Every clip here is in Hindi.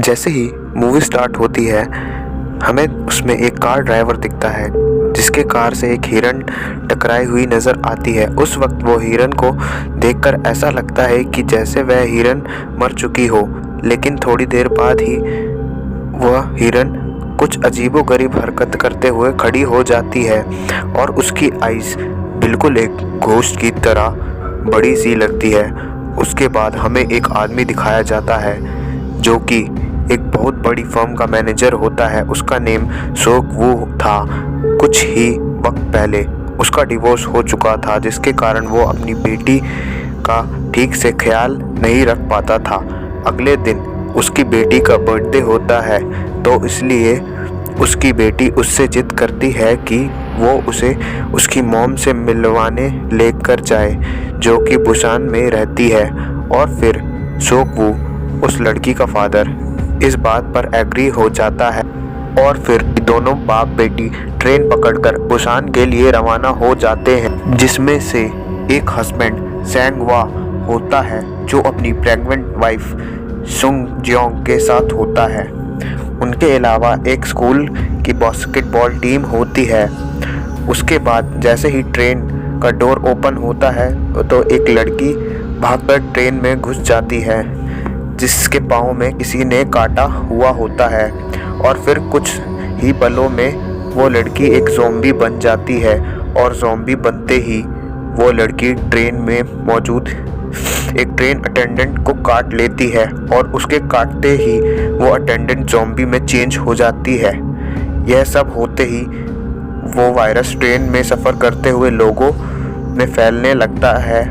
जैसे ही मूवी स्टार्ट होती है हमें उसमें एक कार ड्राइवर दिखता है जिसके कार से एक हिरन टकराई हुई नज़र आती है। उस वक्त वो हिरन को देखकर ऐसा लगता है कि जैसे वह हिरन मर चुकी हो, लेकिन थोड़ी देर बाद ही वह हिरन कुछ अजीबोगरीब हरकत करते हुए खड़ी हो जाती है और उसकी आइज़ बिल्कुल एक घोस्ट की तरह बड़ी सी लगती है। उसके बाद हमें एक आदमी दिखाया जाता है जो कि एक बहुत बड़ी फर्म का मैनेजर होता है। उसका नेम सोक वू था। कुछ ही वक्त पहले उसका डिवोर्स हो चुका था, जिसके कारण वो अपनी बेटी का ठीक से ख्याल नहीं रख पाता था। अगले दिन उसकी बेटी का बर्थडे होता है, तो इसलिए उसकी बेटी उससे जिद करती है कि वो उसे उसकी मॉम से मिलवाने लेकर जाए, जो कि बुसान में रहती है। और फिर सोक वू, उस लड़की का फादर, इस बात पर एग्री हो जाता है और फिर दोनों बाप बेटी ट्रेन पकड़कर बुसान के लिए रवाना हो जाते हैं, जिसमें से एक हस्बैंड सेंगवा होता है जो अपनी प्रेग्नेंट वाइफ सुंग जियोंग के साथ होता है। उनके अलावा एक स्कूल की बास्केटबॉल टीम होती है। उसके बाद जैसे ही ट्रेन का डोर ओपन होता है तो एक लड़की भागकर ट्रेन में घुस जाती है, जिसके पाँव में किसी ने काटा हुआ होता है। और फिर कुछ ही पलों में वो लड़की एक ज़ॉम्बी बन जाती है और ज़ॉम्बी बनते ही वो लड़की ट्रेन में मौजूद एक ट्रेन अटेंडेंट को काट लेती है और उसके काटते ही वो अटेंडेंट ज़ॉम्बी में चेंज हो जाती है। यह सब होते ही वो वायरस ट्रेन में सफ़र करते हुए लोगों में फैलने लगता है,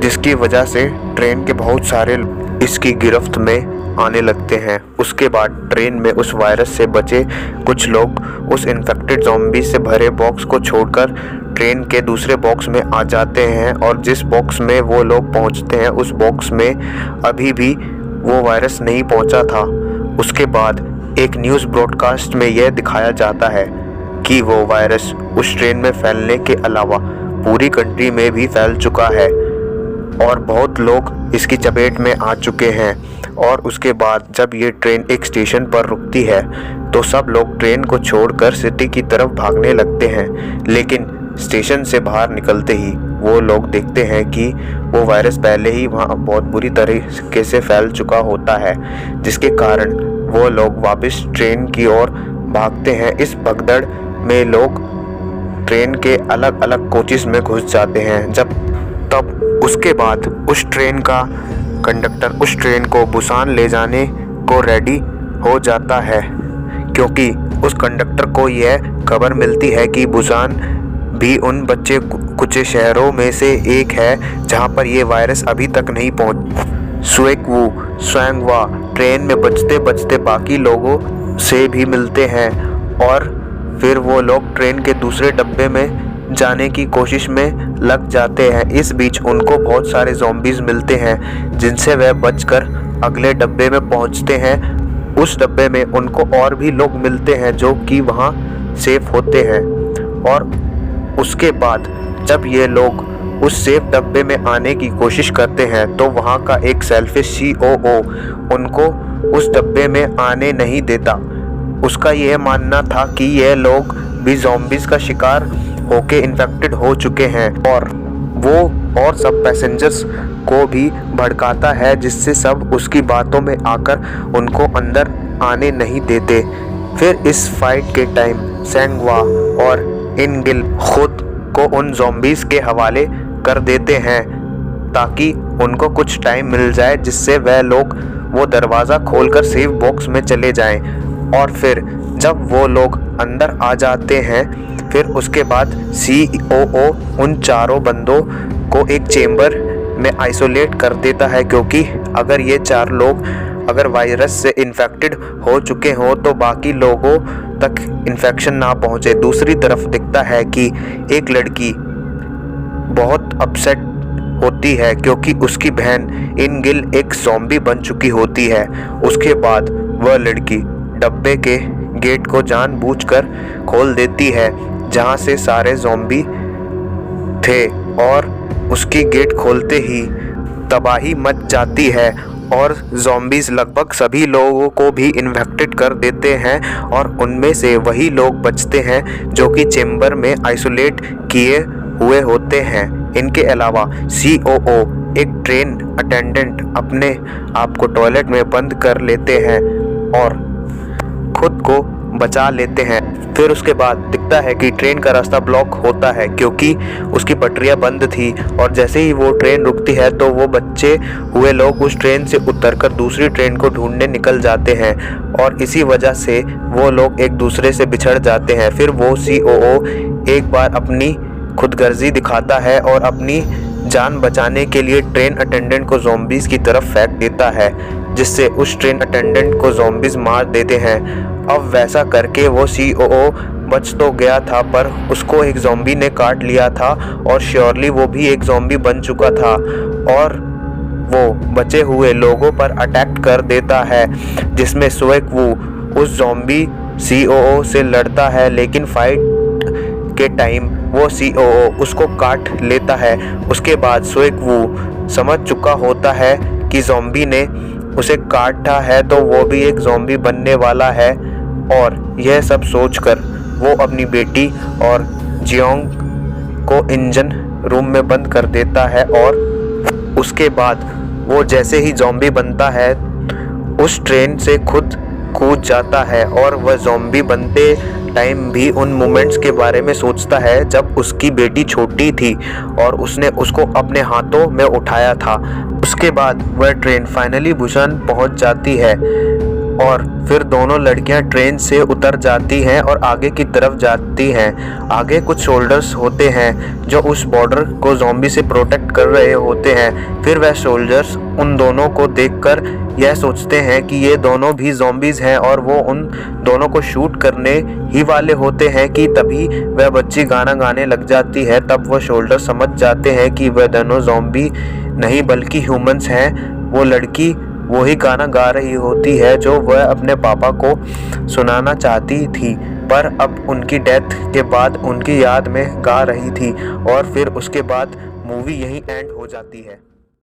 जिसकी वजह से ट्रेन के बहुत सारे इसकी गिरफ्त में आने लगते हैं। उसके बाद ट्रेन में उस वायरस से बचे कुछ लोग उस इन्फेक्टेड ज़ॉम्बी से भरे बॉक्स को छोड़कर ट्रेन के दूसरे बॉक्स में आ जाते हैं और जिस बॉक्स में वो लोग पहुंचते हैं उस बॉक्स में अभी भी वो वायरस नहीं पहुंचा था। उसके बाद एक न्यूज़ ब्रॉडकास्ट में यह दिखाया जाता है कि वो वायरस उस ट्रेन में फैलने के अलावा पूरी कंट्री में भी फैल चुका है और बहुत लोग इसकी चपेट में आ चुके हैं। और उसके बाद जब ये ट्रेन एक स्टेशन पर रुकती है तो सब लोग ट्रेन को छोड़कर सिटी की तरफ भागने लगते हैं, लेकिन स्टेशन से बाहर निकलते ही वो लोग देखते हैं कि वो वायरस पहले ही वहाँ बहुत बुरी तरीके से फैल चुका होता है, जिसके कारण वो लोग वापस ट्रेन की ओर भागते हैं। इस भगदड़ में लोग ट्रेन के अलग अलग कोचेस में घुस जाते हैं। तब उसके बाद उस ट्रेन का कंडक्टर उस ट्रेन को बुसान ले जाने को रेडी हो जाता है, क्योंकि उस कंडक्टर को यह खबर मिलती है कि बुसान भी उन बच्चे कुछ शहरों में से एक है जहां पर यह वायरस अभी तक नहीं पहुंच। स्वैंगवा ट्रेन में बचते बचते बाकी लोगों से भी मिलते हैं और फिर वो लोग ट्रेन के दूसरे डब्बे में जाने की कोशिश में लग जाते हैं। इस बीच उनको बहुत सारे ज़ॉम्बीज़ मिलते हैं जिनसे वह बचकर अगले डब्बे में पहुंचते हैं। उस डब्बे में उनको और भी लोग मिलते हैं जो कि वहां सेफ होते हैं। और उसके बाद जब ये लोग उस सेफ डब्बे में आने की कोशिश करते हैं तो वहां का एक सेल्फिश COO उनको उस डब्बे में आने नहीं देता। उसका यह मानना था कि यह लोग भी ज़ॉम्बीज़ का शिकार होके इन्फेक्टेड हो चुके हैं और वो और सब पैसेंजर्स को भी भड़काता है, जिससे सब उसकी बातों में आकर उनको अंदर आने नहीं देते। फिर इस फाइट के टाइम सेंगवा और इनगिल खुद को उन ज़ॉम्बीज़ के हवाले कर देते हैं ताकि उनको कुछ टाइम मिल जाए जिससे वह लोग वो दरवाज़ा खोलकर सेफ बॉक्स में चले जाएं। और फिर जब वो लोग अंदर आ जाते हैं फिर उसके बाद COO उन चारों बंदों को एक चेम्बर में आइसोलेट कर देता है, क्योंकि अगर ये 4 लोग अगर वायरस से इन्फेक्टेड हो चुके हों तो बाकी लोगों तक इन्फेक्शन ना पहुंचे। दूसरी तरफ दिखता है कि एक लड़की बहुत अपसेट होती है क्योंकि उसकी बहन इनगिल एक ज़ॉम्बी बन चुकी होती है। उसके बाद वह लड़की डब्बे के गेट को जानबूझकर खोल देती है जहां से सारे ज़ॉम्बी थे और उसकी गेट खोलते ही तबाही मच जाती है और ज़ॉम्बीज़ लगभग सभी लोगों को भी इन्फेक्टेड कर देते हैं और उनमें से वही लोग बचते हैं जो कि चेम्बर में आइसोलेट किए हुए होते हैं। इनके अलावा COO एक ट्रेन अटेंडेंट अपने आप को टॉयलेट में बंद कर लेते हैं और खुद को बचा लेते हैं। फिर उसके बाद दिखता है कि ट्रेन का रास्ता ब्लॉक होता है क्योंकि उसकी पटरियां बंद थी और जैसे ही वो ट्रेन रुकती है तो वो बचे हुए लोग उस ट्रेन से उतरकर दूसरी ट्रेन को ढूंढने निकल जाते हैं और इसी वजह से वो लोग एक दूसरे से बिछड़ जाते हैं। फिर वो COO एक बार अपनी खुदगर्जी दिखाता है और अपनी जान बचाने के लिए ट्रेन अटेंडेंट को ज़ॉम्बीज़ की तरफ फेंक देता है, जिससे उस ट्रेन अटेंडेंट को ज़ॉम्बीज़ मार देते हैं। अब वैसा करके वो COO बच तो गया था पर उसको एक ज़ॉम्बी ने काट लिया था और श्योरली वो भी एक ज़ॉम्बी बन चुका था और वो बचे हुए लोगों पर अटैक कर देता है, जिसमें सोएक वू उस ज़ॉम्बी COO से लड़ता है, लेकिन फाइट के टाइम वो COO उसको काट लेता है। उसके बाद सोएक वू समझ चुका होता है कि ज़ॉम्बी ने उसे काटा है तो वो भी एक ज़ॉम्बी बनने वाला है और यह सब सोचकर वो अपनी बेटी और जियोंग को इंजन रूम में बंद कर देता है और उसके बाद वो जैसे ही ज़ॉम्बी बनता है उस ट्रेन से खुद कूद जाता है और वह ज़ॉम्बी बनते टाइम भी उन मोमेंट्स के बारे में सोचता है जब उसकी बेटी छोटी थी और उसने उसको अपने हाथों में उठाया था। उसके बाद वह ट्रेन फाइनली बुसान पहुंच जाती है और फिर दोनों लड़कियां ट्रेन से उतर जाती हैं और आगे की तरफ जाती हैं। आगे कुछ सोल्जर्स होते हैं जो उस बॉर्डर को ज़ॉम्बी से प्रोटेक्ट कर रहे होते हैं। फिर वह सोल्जर्स उन दोनों को देखकर यह सोचते हैं कि ये दोनों भी ज़ॉम्बीज़ हैं और वो उन दोनों को शूट करने ही वाले होते हैं कि तभी वह बच्ची गाना गाने लग जाती है। तब वो सोल्जर समझ जाते हैं कि वह दोनों ज़ॉम्बी नहीं बल्कि ह्यूमंस हैं। वो लड़की वही गाना गा रही होती है जो वह अपने पापा को सुनाना चाहती थी, पर अब उनकी डेथ के बाद उनकी याद में गा रही थी और फिर उसके बाद मूवी यहीं एंड हो जाती है।